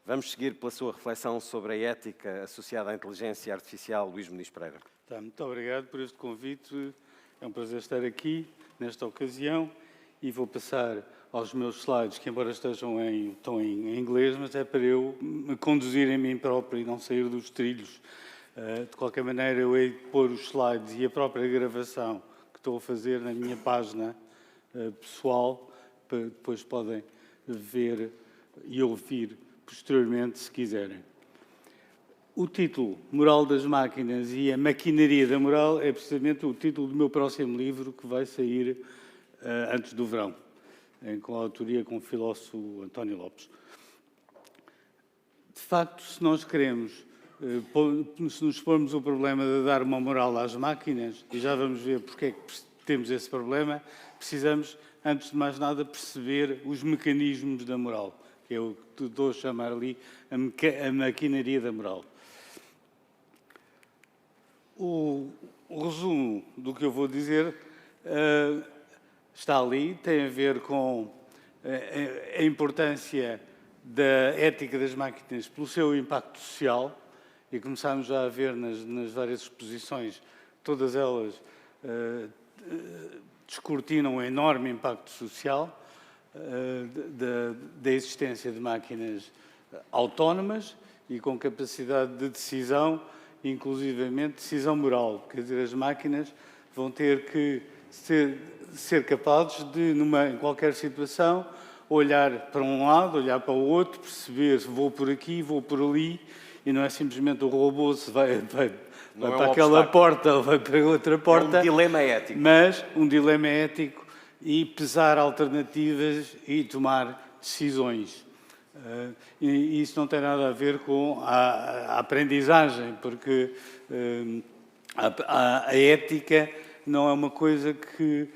Vamos seguir pela sua reflexão sobre a ética associada à inteligência artificial, Luís Muniz Pereira. Muito obrigado por este convite. É um prazer estar aqui nesta ocasião e vou passar aos meus slides, que embora estão em inglês, mas é para eu me conduzir em mim próprio e não sair dos trilhos. De qualquer maneira, eu hei de pôr os slides e a própria gravação que estou a fazer na minha página pessoal, para depois podem ver e ouvir posteriormente, se quiserem. O título, Moral das Máquinas e a Maquinaria da Moral, é precisamente o título do meu próximo livro, que vai sair antes do verão, com a autoria com o filósofo António Lopes. De facto, se nós queremos, se nos formos o problema de dar uma moral às máquinas, e já vamos ver porque é que temos esse problema, precisamos, antes de mais nada, perceber os mecanismos da moral, que é o que estou a chamar ali a maquinaria da moral. O resumo do que eu vou dizer está ali, tem a ver com a importância da ética das máquinas pelo seu impacto social, e começámos já a ver nas várias exposições, todas elas descortinam um enorme impacto social da existência de máquinas autónomas e com capacidade de decisão, inclusivamente decisão moral. Quer dizer, as máquinas vão ter que ser capazes de, em qualquer situação, olhar para um lado, olhar para o outro, perceber se vou por aqui, vou por ali, e não é simplesmente o robô se vai para aquela porta ou vai para outra porta. É um dilema ético. Mas um dilema ético e pesar alternativas e tomar decisões. E isso não tem nada a ver com a aprendizagem, porque a ética não é uma coisa que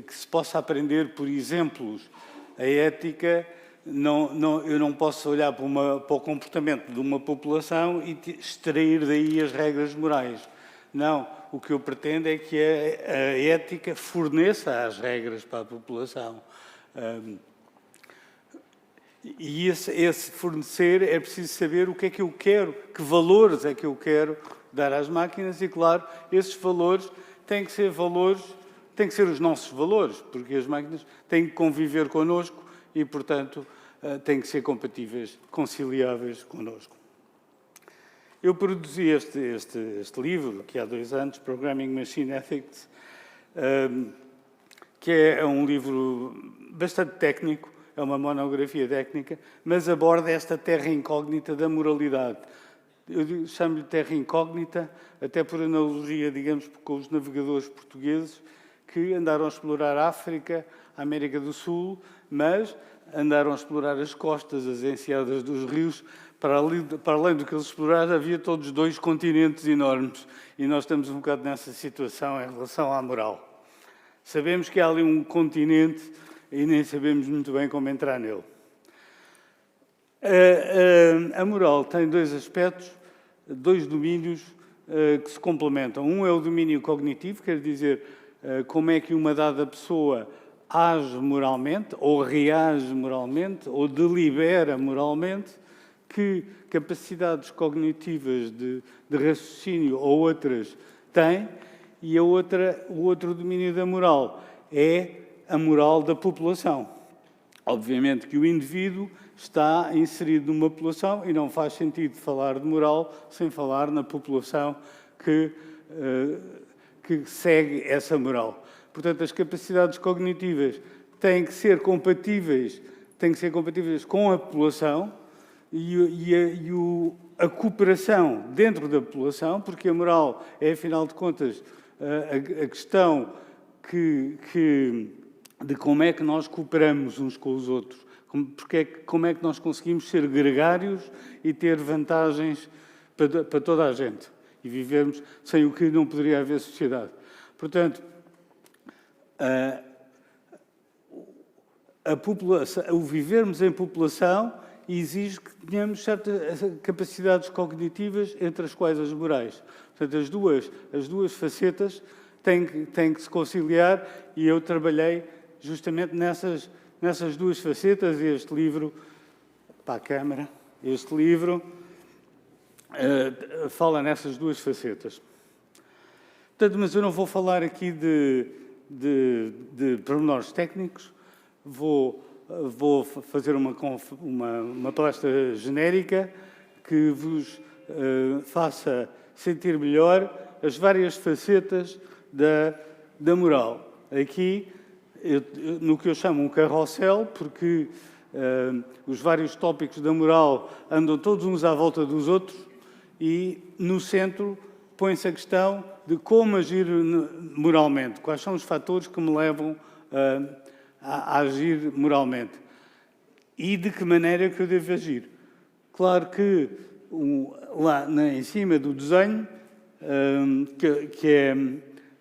se possa aprender por exemplos. A ética, eu não posso olhar para o comportamento de uma população e extrair daí as regras morais. Não, o que eu pretendo é que a ética forneça as regras para a população. E esse fornecer é preciso saber o que é que eu quero, que valores é que eu quero dar às máquinas e, claro, esses valores têm que ser os nossos valores, porque as máquinas têm que conviver connosco e, portanto, têm que ser compatíveis, conciliáveis connosco. Eu produzi este livro, que há 2 anos, Programming Machine Ethics, que é um livro bastante técnico, é uma monografia técnica, mas aborda esta terra incógnita da moralidade. Eu chamo-lhe terra incógnita, até por analogia, digamos, com os navegadores portugueses que andaram a explorar a África, a América do Sul, mas andaram a explorar as costas, as enseadas dos rios. Para além do que eles exploraram, havia todos 2 continentes enormes. E nós estamos um bocado nessa situação em relação à moral. Sabemos que há ali um continente e nem sabemos muito bem como entrar nele. A moral tem 2 aspectos, 2 domínios que se complementam. Um é o domínio cognitivo, quer dizer, como é que uma dada pessoa age moralmente, ou reage moralmente, ou delibera moralmente, que capacidades cognitivas de raciocínio ou outras tem, e o outro domínio da moral é a moral da população. Obviamente que o indivíduo está inserido numa população e não faz sentido falar de moral sem falar na população que segue essa moral. Portanto, as capacidades cognitivas têm que ser compatíveis com a população e a cooperação dentro da população, porque a moral é, afinal de contas, a questão de como é que nós cooperamos uns com os outros, como é que nós conseguimos ser gregários e ter vantagens para toda a gente e vivermos sem o que não poderia haver sociedade. Portanto, o vivermos em população exige que tenhamos certas capacidades cognitivas, entre as quais as morais. Portanto, as duas facetas têm que se conciliar e eu trabalhei justamente nessas 2 facetas e este livro, para a Câmara, Este livro fala nessas duas facetas. Portanto, mas eu não vou falar aqui de pormenores técnicos, vou fazer uma palestra genérica que vos faça sentir melhor as várias facetas da moral. Aqui, no que eu chamo um carrossel, porque os vários tópicos da moral andam todos uns à volta dos outros e, no centro, põe-se a questão de como agir moralmente, quais são os fatores que me levam a agir moralmente e de que maneira que eu devo agir. Claro que lá em cima do desenho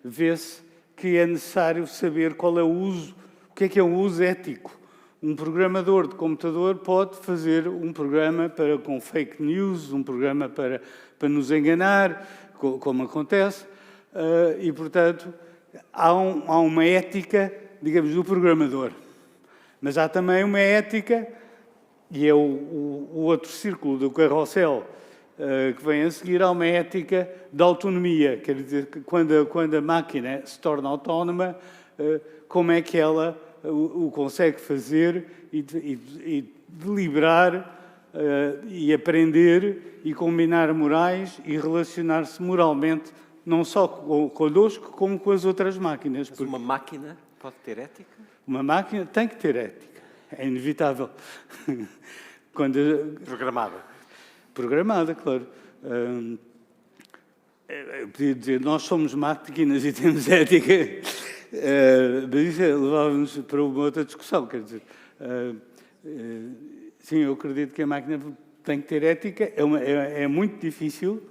vê-se que é necessário saber qual é o uso, o que é um uso ético. Um programador de computador pode fazer um programa com fake news, um programa para nos enganar, como acontece, e, portanto, há uma ética, digamos, do programador. Mas há também uma ética, e é o outro círculo do carrossel que vem a seguir, há uma ética da autonomia. Quer dizer, que quando a máquina se torna autónoma, como é que ela o consegue fazer e deliberar e aprender e combinar morais e relacionar-se moralmente, não só connosco, como com as outras máquinas. Mas uma máquina pode ter ética? Uma máquina tem que ter ética. É inevitável. Programada, claro. Eu podia dizer, nós somos máquinas e temos ética, mas isso levava-nos para uma outra discussão. Quer dizer, sim, eu acredito que a máquina tem que ter ética. É muito difícil,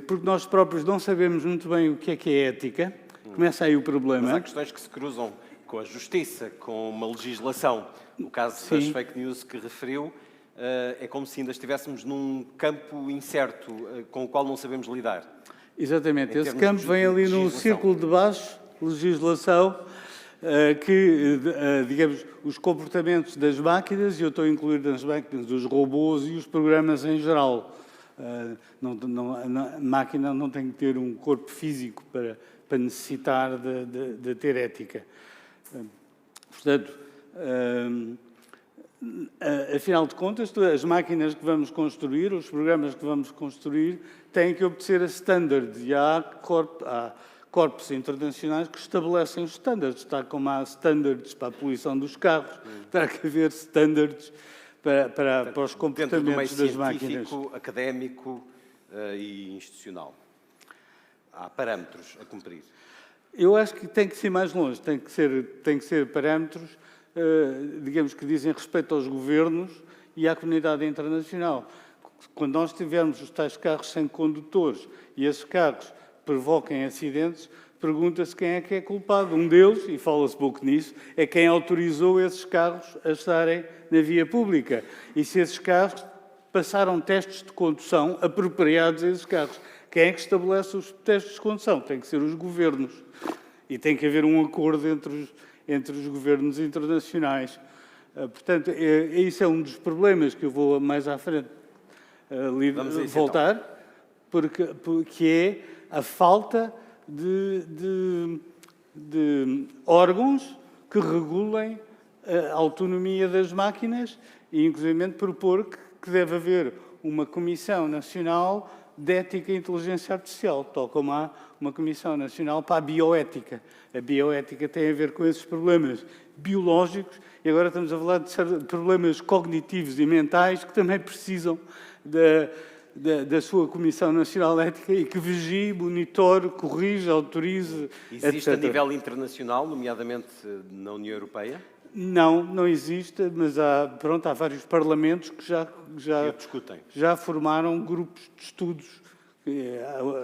porque nós próprios não sabemos muito bem o que é ética. Começa aí o problema. Mas há questões que se cruzam com a justiça, com uma legislação. No caso das fake news que referiu, é como se ainda estivéssemos num campo incerto, com o qual não sabemos lidar. Exatamente. Esse campo vem ali no círculo de baixo, legislação, que, digamos, os comportamentos das máquinas, e eu estou a incluir nas máquinas os robôs e os programas em geral. A máquina não tem que ter um corpo físico para necessitar de ter ética. Portanto, afinal de contas, as máquinas que vamos construir, os programas que vamos construir, têm que obedecer a standards. E há corpos internacionais que estabelecem os standards. Está como há standards para a poluição dos carros, terá que haver standards para os comportamentos das máquinas. Científico, académico e institucional. Há parâmetros a cumprir. Eu acho que tem que ser mais longe. Tem que ser parâmetros, digamos, que dizem respeito aos governos e à comunidade internacional. Quando nós tivermos os tais carros sem condutores e esses carros provoquem acidentes, pergunta-se quem é que é culpado. Um deles, e fala-se pouco nisso, é quem autorizou esses carros a estarem na via pública. E se esses carros passaram testes de condução apropriados a esses carros. Quem é que estabelece os testes de condução? Tem que ser os governos. E tem que haver um acordo entre os governos internacionais. Portanto, isso é um dos problemas que eu vou mais à frente voltar, porque é a falta de órgãos que regulem a autonomia das máquinas e, inclusive, propor que deve haver uma Comissão Nacional de Ética e Inteligência Artificial, tal como há uma Comissão Nacional para a Bioética. A bioética tem a ver com esses problemas biológicos e agora estamos a falar de problemas cognitivos e mentais que também precisam da sua Comissão Nacional de Ética e que vigie, monitore, corrige, autorize, Existe etc. a nível internacional, nomeadamente na União Europeia? Não existe, mas há vários parlamentos que já formaram grupos de estudos.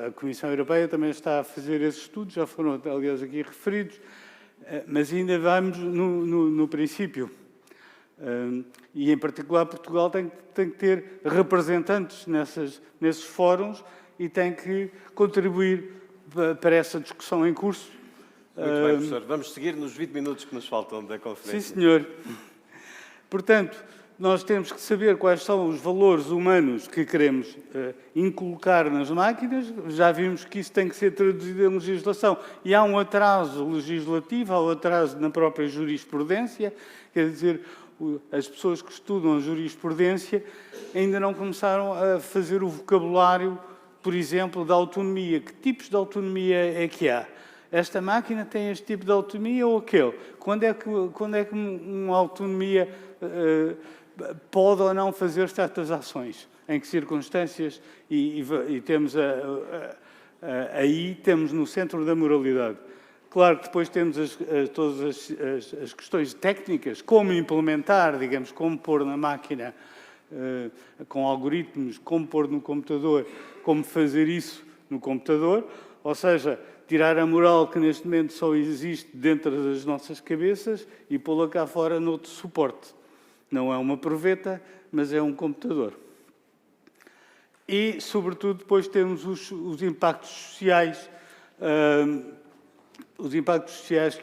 A Comissão Europeia também está a fazer esses estudos, já foram, aliás, aqui referidos, mas ainda vamos no princípio. E, em particular, Portugal tem que ter representantes nesses fóruns e tem que contribuir para essa discussão em curso. Muito bem, professor. Vamos seguir nos 20 minutos que nos faltam da conferência. Sim, senhor. Portanto, nós temos que saber quais são os valores humanos que queremos inculcar nas máquinas. Já vimos que isso tem que ser traduzido em legislação. E há um atraso legislativo, há um atraso na própria jurisprudência. Quer dizer, as pessoas que estudam a jurisprudência ainda não começaram a fazer o vocabulário, por exemplo, da autonomia. Que tipos de autonomia é que há? Esta máquina tem este tipo de autonomia ou aquele? Quando é que uma autonomia pode ou não fazer certas ações? Em que circunstâncias? E temos aí temos no centro da moralidade. Claro que depois temos todas as questões técnicas, como implementar, digamos, como pôr na máquina com algoritmos, como pôr no computador, como fazer isso no computador, ou seja, tirar a moral que neste momento só existe dentro das nossas cabeças e pô-la cá fora noutro suporte. Não é uma proveta, mas é um computador. E, sobretudo, depois temos os impactos sociais,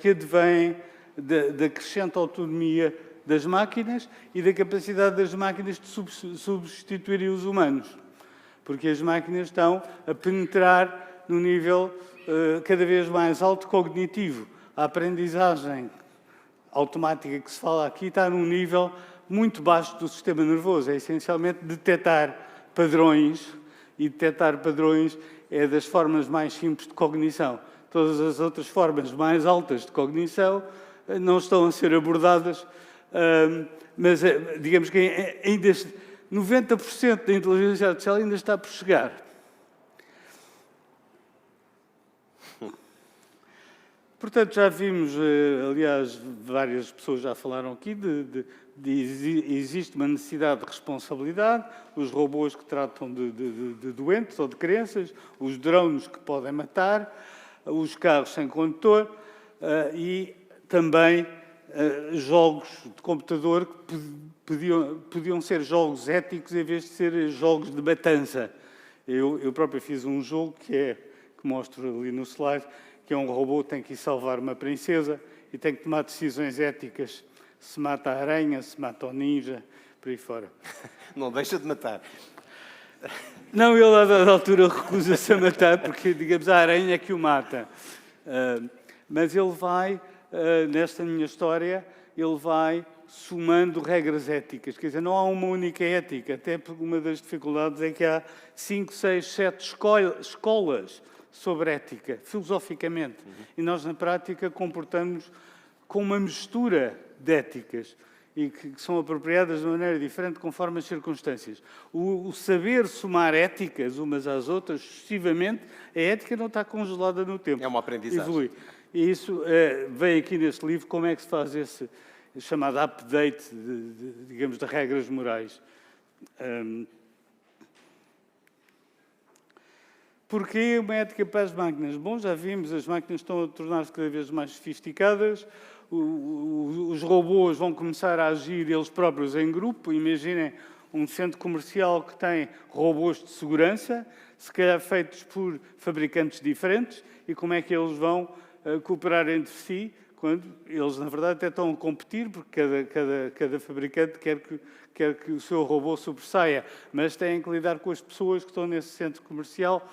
que advêm da crescente autonomia das máquinas e da capacidade das máquinas de substituírem os humanos. Porque as máquinas estão a penetrar no nível cada vez mais alto cognitivo. A aprendizagem automática que se fala aqui está num nível muito baixo do sistema nervoso. É essencialmente detectar padrões, e detectar padrões é das formas mais simples de cognição. Todas as outras formas mais altas de cognição não estão a ser abordadas, mas digamos que ainda 90% da inteligência artificial ainda está por chegar. Portanto, já vimos, aliás, várias pessoas já falaram aqui, existe uma necessidade de responsabilidade, os robôs que tratam de doentes ou de crianças, os drones que podem matar, os carros sem condutor e também jogos de computador que podiam ser jogos éticos em vez de ser jogos de matança. Eu próprio fiz um jogo que mostro ali no slide, que é um robô que tem que ir salvar uma princesa e tem que tomar decisões éticas. Se mata a aranha, se mata o ninja, por aí fora. Não deixa de matar. Não, ele a dada altura recusa-se a matar, porque, digamos, a aranha é que o mata. Mas ele vai, nesta minha história, ele vai somando regras éticas. Quer dizer, não há uma única ética, até porque uma das dificuldades é que há 5, 6, 7 escolas sobre ética, filosoficamente. E nós, na prática, comportamos com uma mistura de éticas e que são apropriadas de maneira diferente conforme as circunstâncias. O saber somar éticas umas às outras, sucessivamente, a ética não está congelada no tempo. É uma aprendizagem. Evolui. E isso vem aqui neste livro, como é que se faz esse chamado update, digamos, de regras morais. Porquê uma ética para as máquinas? Bom, já vimos, as máquinas estão a tornar-se cada vez mais sofisticadas, os robôs vão começar a agir eles próprios em grupo. Imaginem um centro comercial que tem robôs de segurança, se calhar feitos por fabricantes diferentes, e como é que eles vão cooperar entre si, quando eles, na verdade, até estão a competir, porque cada fabricante quer que o seu robô sobressaia, mas têm que lidar com as pessoas que estão nesse centro comercial.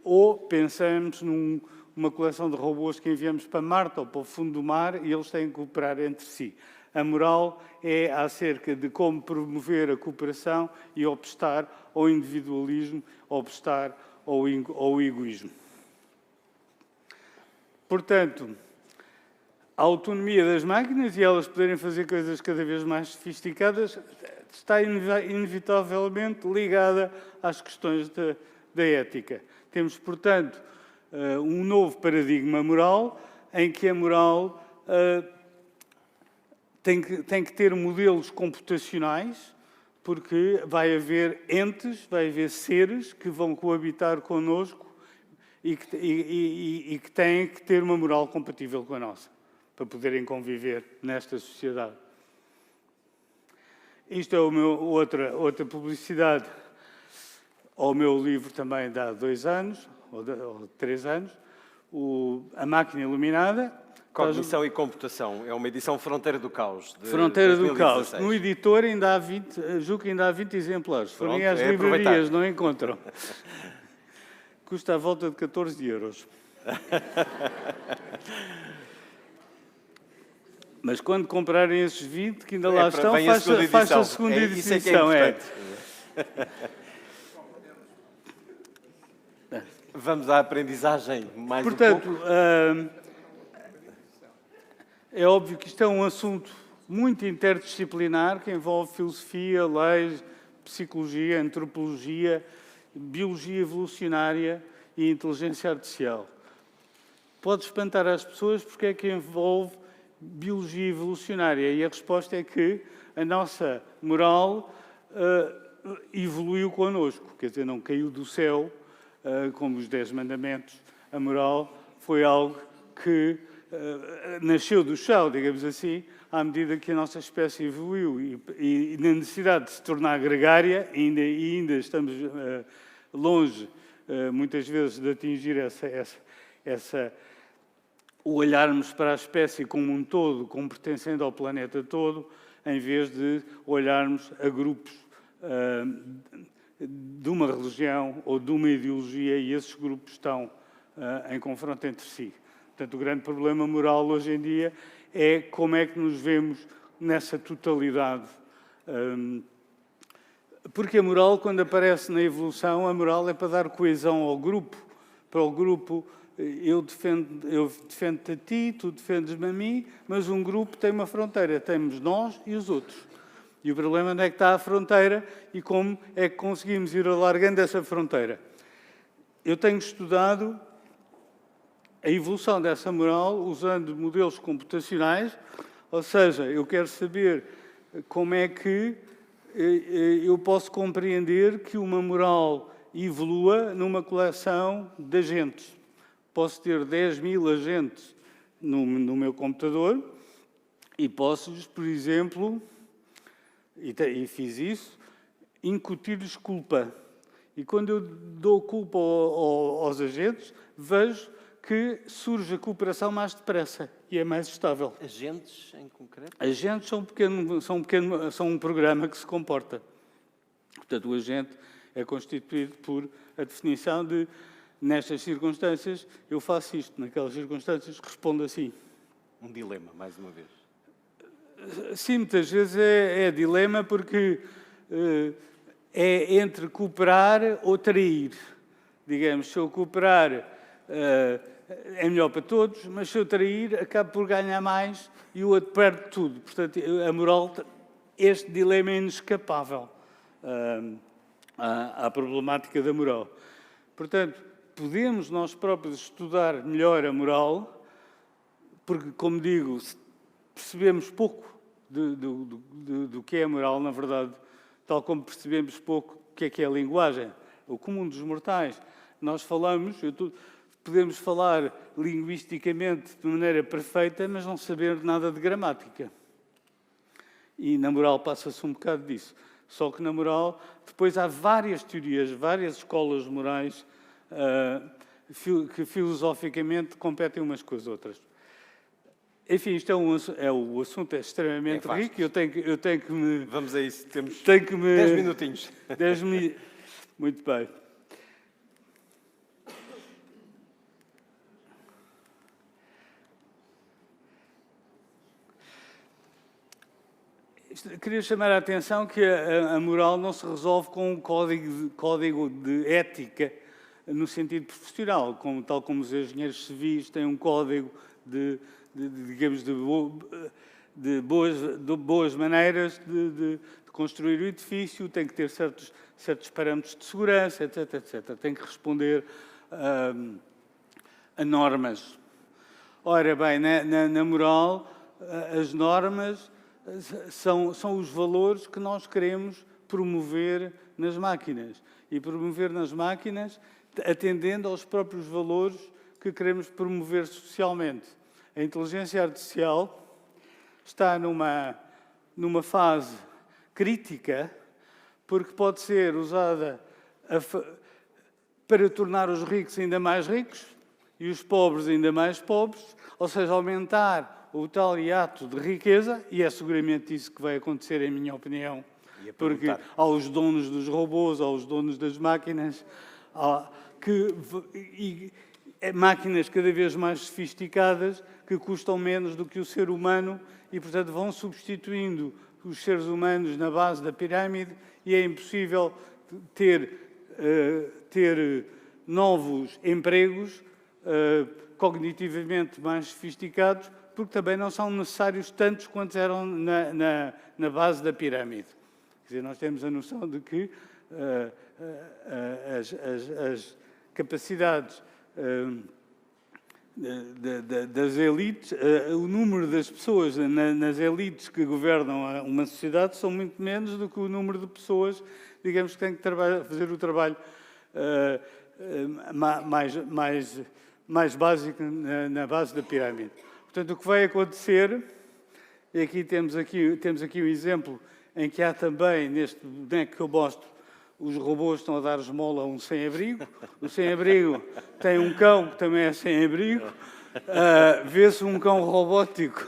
Ou pensamos numa coleção de robôs que enviamos para Marte ou para o fundo do mar e eles têm que cooperar entre si. A moral é acerca de como promover a cooperação e obstar ao individualismo, obstar ao egoísmo. Portanto, a autonomia das máquinas e elas poderem fazer coisas cada vez mais sofisticadas está inevitavelmente ligada às questões da ética. Temos, portanto, um novo paradigma moral em que a moral tem que ter modelos computacionais, porque vai haver entes, vai haver seres que vão coabitar connosco e que têm que ter uma moral compatível com a nossa, para poderem conviver nesta sociedade. Isto é outra publicidade ao meu livro também de há 2 anos, ou 3 anos, a máquina iluminada. Cognição e computação. É uma edição Fronteira do Caos. Fronteira do Caos. 2016. No editor ainda há 20, julgo que ainda há 20 exemplares. Se forem Pronto, às é livrarias, aproveitar. não encontram. Custa à volta de 14 euros. Mas quando comprarem esses 20 que ainda lá estão, vem a faz segunda a edição. segunda Isso é que é edição. importante. Vamos à aprendizagem mais Portanto, um pouco. é óbvio que isto é um assunto muito interdisciplinar, que envolve filosofia, leis, psicologia, antropologia, biologia evolucionária e inteligência artificial. Pode espantar as pessoas porque é que envolve biologia evolucionária, e a resposta é que a nossa moral evoluiu connosco, quer dizer, não caiu do céu, como os 10 mandamentos. A moral foi algo que nasceu do chão, digamos assim, à medida que a nossa espécie evoluiu e na necessidade de se tornar gregária, ainda estamos longe, muitas vezes, de atingir o olharmos para a espécie como um todo, como pertencendo ao planeta todo, em vez de olharmos a grupos de uma religião ou de uma ideologia, e esses grupos estão em confronto entre si. Portanto, o grande problema moral hoje em dia é como é que nos vemos nessa totalidade. Porque a moral, quando aparece na evolução, a moral é para dar coesão ao grupo. Para o grupo, eu defendo-te a ti, tu defendes-me a mim, mas um grupo tem uma fronteira. Temos nós e os outros. E o problema é onde é que está a fronteira e como é que conseguimos ir alargando essa fronteira. Eu tenho estudado a evolução dessa moral usando modelos computacionais, ou seja, eu quero saber como é que eu posso compreender que uma moral evolua numa coleção de agentes. Posso ter 10.000 agentes no meu computador e posso-lhes, por exemplo, e fiz isso, incutir-lhes culpa. E quando eu dou culpa aos agentes, vejo que surge a cooperação mais depressa e é mais estável. Agentes, em concreto? Agentes são um programa que se comporta. Portanto, o agente é constituído por a definição de, nestas circunstâncias, eu faço isto, naquelas circunstâncias, respondo assim. Um dilema, mais uma vez. Sim, muitas vezes é dilema porque é entre cooperar ou trair. Digamos, se eu cooperar é melhor para todos, mas se eu trair acabo por ganhar mais e o outro perde tudo. Portanto, a moral, este dilema é inescapável à problemática da moral. Portanto, podemos nós próprios estudar melhor a moral, porque, como digo, percebemos pouco do que é a moral, na verdade, tal como percebemos pouco o que é a linguagem. O comum dos mortais. Nós falamos, podemos falar linguisticamente de maneira perfeita, mas não saber nada de gramática. E na moral passa-se um bocado disso. Só que na moral, depois há várias teorias, várias escolas morais que filosoficamente competem umas com as outras. Enfim, isto o assunto é extremamente rico. Eu tenho que me... Vamos a isso. Temos 10 minutinhos. 10 minutos. Muito bem. Queria chamar a atenção que a moral não se resolve com um código de ética no sentido profissional, tal como os engenheiros civis têm um código de boas maneiras de construir o edifício, tem que ter certos parâmetros de segurança, etc, etc. Tem que responder a normas. Ora bem, na moral, as normas são os valores que nós queremos promover nas máquinas. E promover nas máquinas atendendo aos próprios valores que queremos promover socialmente. A inteligência artificial está numa fase crítica, porque pode ser usada para tornar os ricos ainda mais ricos e os pobres ainda mais pobres, ou seja, aumentar o tal hiato de riqueza, e é seguramente isso que vai acontecer, em minha opinião, porque aos donos dos robôs, aos donos das máquinas, máquinas cada vez mais sofisticadas, que custam menos do que o ser humano e, portanto, vão substituindo os seres humanos na base da pirâmide, e é impossível ter novos empregos cognitivamente mais sofisticados, porque também não são necessários tantos quantos eram na base da pirâmide. Quer dizer, nós temos a noção de que as capacidades das elites, o número das pessoas nas elites que governam uma sociedade são muito menos do que o número de pessoas, digamos, que têm que fazer o trabalho mais básico na base da pirâmide. Portanto, o que vai acontecer, e aqui temos aqui um exemplo em que há também, neste boneco que eu mostro, os robôs estão a dar esmola a um sem-abrigo. O sem-abrigo tem um cão que também é sem-abrigo. Vê-se um cão robótico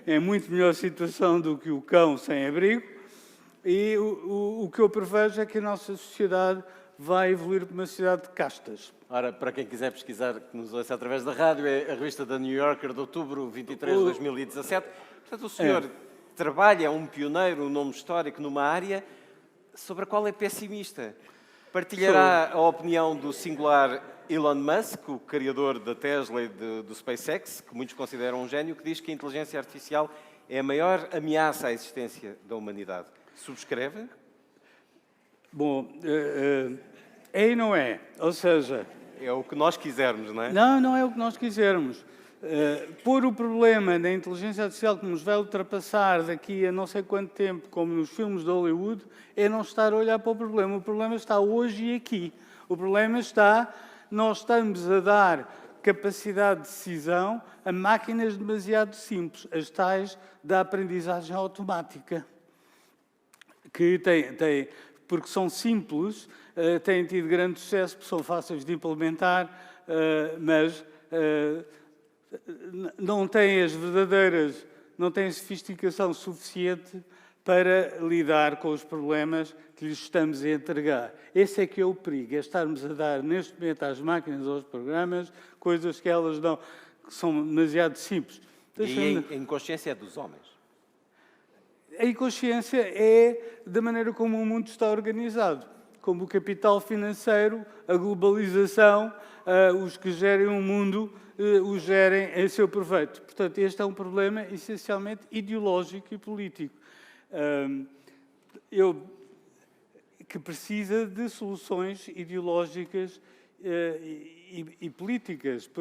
em muito melhor situação do que o cão sem-abrigo. E o que eu prevejo é que a nossa sociedade vai evoluir para uma sociedade de castas. Ora, para quem quiser pesquisar, que nos ouça através da rádio, é a revista da New Yorker de outubro 23 de 2017. Portanto, o senhor trabalha, é um pioneiro, um nome histórico numa área sobre a qual é pessimista. Partilhará a opinião do singular Elon Musk, o criador da Tesla e do SpaceX, que muitos consideram um gênio, que diz que a inteligência artificial é a maior ameaça à existência da humanidade. Subscreve? Bom, é e não é. Ou seja... É o que nós quisermos, não é? Não, não é o que nós quisermos. Pôr o problema da inteligência artificial que nos vai ultrapassar daqui a não sei quanto tempo, como nos filmes de Hollywood, é não estar a olhar para o problema. O problema está hoje e aqui. O problema está, nós estamos a dar capacidade de decisão a máquinas demasiado simples, as tais da aprendizagem automática, que porque são simples, têm tido grande sucesso, porque são fáceis de implementar, mas não têm não têm sofisticação suficiente para lidar com os problemas que lhes estamos a entregar. Esse é que é o perigo, é estarmos a dar neste momento às máquinas, aos programas, coisas que elas dão, que são demasiado simples. E a inconsciência é dos homens? A inconsciência é da maneira como o mundo está organizado, como o capital financeiro, a globalização, os que gerem o mundo, o gerem a seu proveito. Portanto, este é um problema essencialmente ideológico e político, que precisa de soluções ideológicas e políticas,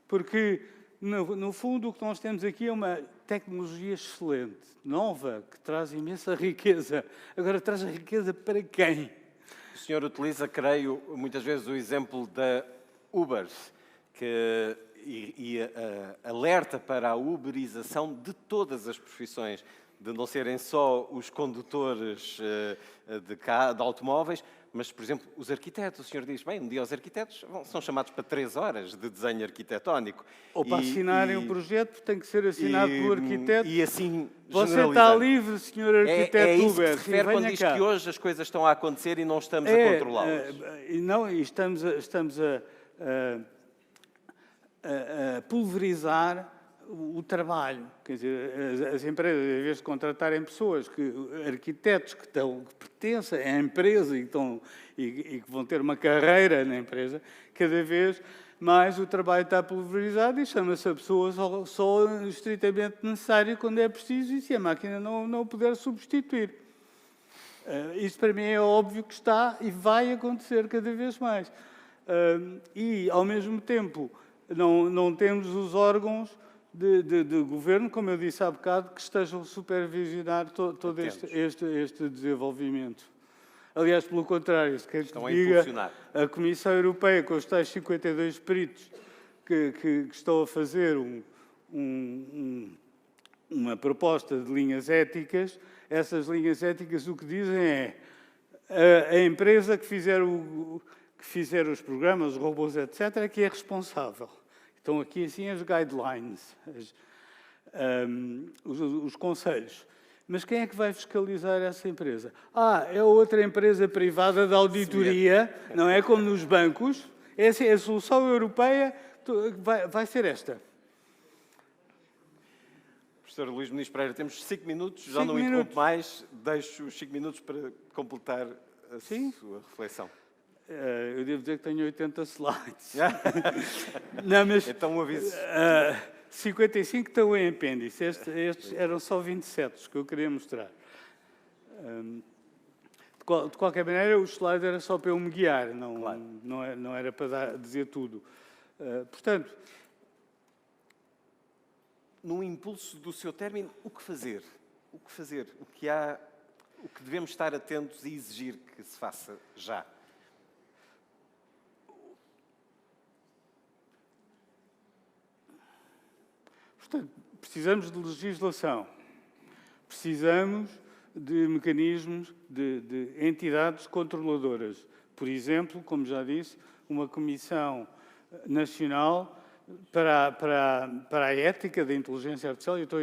porque no fundo, o que nós temos aqui é uma tecnologia excelente, nova, que traz imensa riqueza. Agora, traz a riqueza para quem? O senhor utiliza, creio, muitas vezes o exemplo da Uber, que alerta para a uberização de todas as profissões, de não serem só os condutores de automóveis, mas, por exemplo, os arquitetos. O senhor diz, bem, um dia os arquitetos são chamados para 3 horas de desenho arquitetónico. Ou para assinarem um projeto, tem que ser assinado pelo arquiteto. E assim, você está livre, senhor arquiteto Uber. É isso que se refere quando diz que hoje as coisas estão a acontecer e não estamos a controlá-las. Não, estamos a pulverizar o trabalho. Quer dizer, as empresas, em vez de contratarem pessoas, arquitetos que pertencem à empresa e que vão ter uma carreira na empresa, cada vez mais o trabalho está pulverizado e chama-se a pessoa só estritamente necessária quando é preciso e se a máquina não o puder substituir. Isso para mim é óbvio que está e vai acontecer cada vez mais. E, ao mesmo tempo, não temos os órgãos de governo, como eu disse há bocado, que estejam a supervisionar todo este desenvolvimento. Aliás, pelo contrário, se quer que diga, a Comissão Europeia, com os tais 52 peritos que estão a fazer uma proposta de linhas éticas, essas linhas éticas o que dizem é a empresa que fizer que fizeram os programas, os robôs, etc., que é responsável. Estão aqui, assim, as guidelines, os conselhos. Mas quem é que vai fiscalizar essa empresa? É outra empresa privada de auditoria, não é como nos bancos. Essa é a solução europeia, vai ser esta. Professor Luís Muniz Pereira, temos 5 minutos, já não interrompo mais, deixo os 5 minutos para completar a sua reflexão. Eu devo dizer que tenho 80 slides. Não, mas, então um aviso. 55 estão em apêndice, estes eram só 27 os que eu queria mostrar. De qualquer maneira, o slide era só para eu me guiar, não era para dizer tudo. Portanto, no impulso do seu término, o que fazer? O que fazer? O que devemos estar atentos e exigir que se faça já? Portanto, precisamos de legislação, precisamos de mecanismos, de entidades controladoras. Por exemplo, como já disse, uma comissão nacional para a ética da inteligência artificial, e estou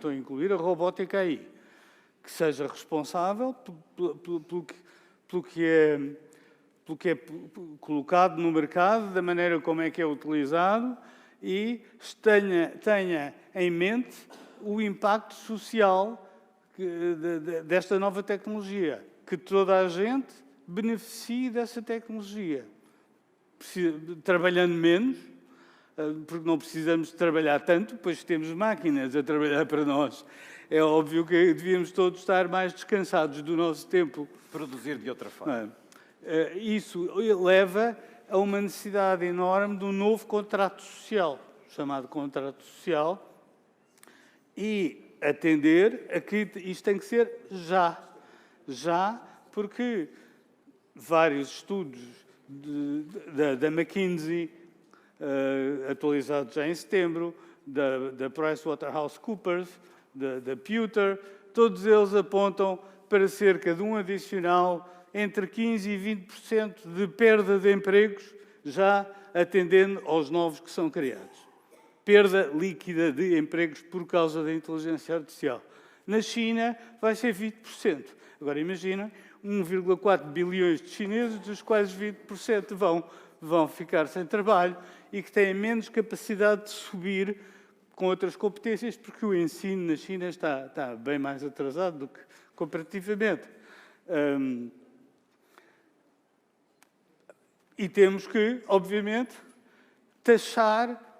a incluir a robótica aí, que seja responsável pelo que é colocado no mercado, da maneira como é que é utilizado, e tenha em mente o impacto social desta nova tecnologia, que toda a gente beneficie dessa tecnologia, trabalhando menos, porque não precisamos de trabalhar tanto, pois temos máquinas a trabalhar para nós. É óbvio que devíamos todos estar mais descansados do nosso tempo. Produzir de outra forma. Isso leva a uma necessidade enorme de um novo contrato social, chamado contrato social, e atender a que isto tem que ser já. Já, porque vários estudos da McKinsey, atualizados já em setembro, da PricewaterhouseCoopers, da Pewter, todos eles apontam para cerca de um adicional entre 15% e 20% de perda de empregos, já atendendo aos novos que são criados. Perda líquida de empregos por causa da inteligência artificial. Na China vai ser 20%. Agora imaginem, 1,4 bilhões de chineses, dos quais 20% vão ficar sem trabalho e que têm menos capacidade de subir com outras competências, porque o ensino na China está bem mais atrasado do que comparativamente. E temos que, obviamente, taxar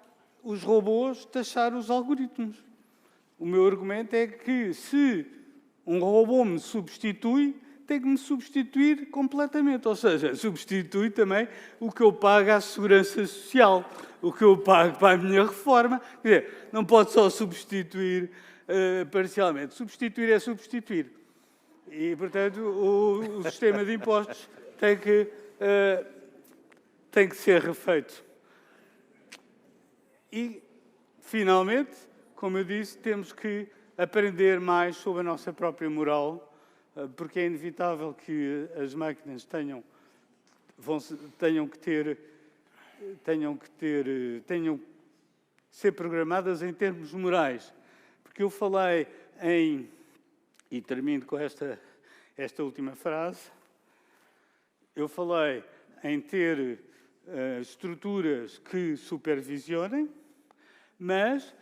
os robôs, taxar os algoritmos. O meu argumento é que, se um robô me substitui, tem que me substituir completamente. Ou seja, substitui também o que eu pago à segurança social, o que eu pago para a minha reforma. Quer dizer, não pode só substituir parcialmente. Substituir é substituir. E, portanto, o sistema de impostos tem que ser refeito. E, finalmente, como eu disse, temos que aprender mais sobre a nossa própria moral, porque é inevitável que as máquinas tenham que ser programadas em termos morais. Porque eu falei e termino com esta última frase, eu falei em ter estruturas que supervisionem, mas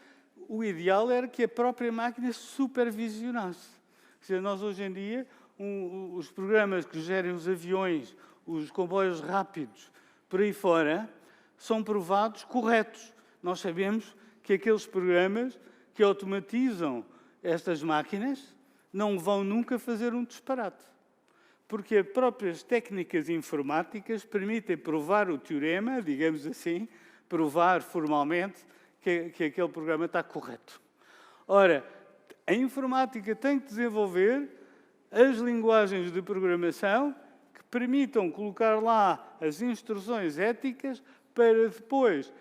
o ideal era que a própria máquina supervisionasse. Quer dizer, nós hoje em dia, os programas que gerem os aviões, os comboios rápidos, por aí fora, são provados corretos. Nós sabemos que aqueles programas que automatizam estas máquinas não vão nunca fazer um disparate. Porque as próprias técnicas informáticas permitem provar o teorema, digamos assim, provar formalmente que aquele programa está correto. Ora, a informática tem que desenvolver as linguagens de programação que permitam colocar lá as instruções éticas para depois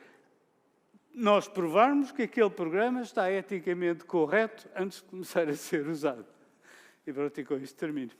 nós provarmos que aquele programa está eticamente correto antes de começar a ser usado. E pronto, e com isto termino.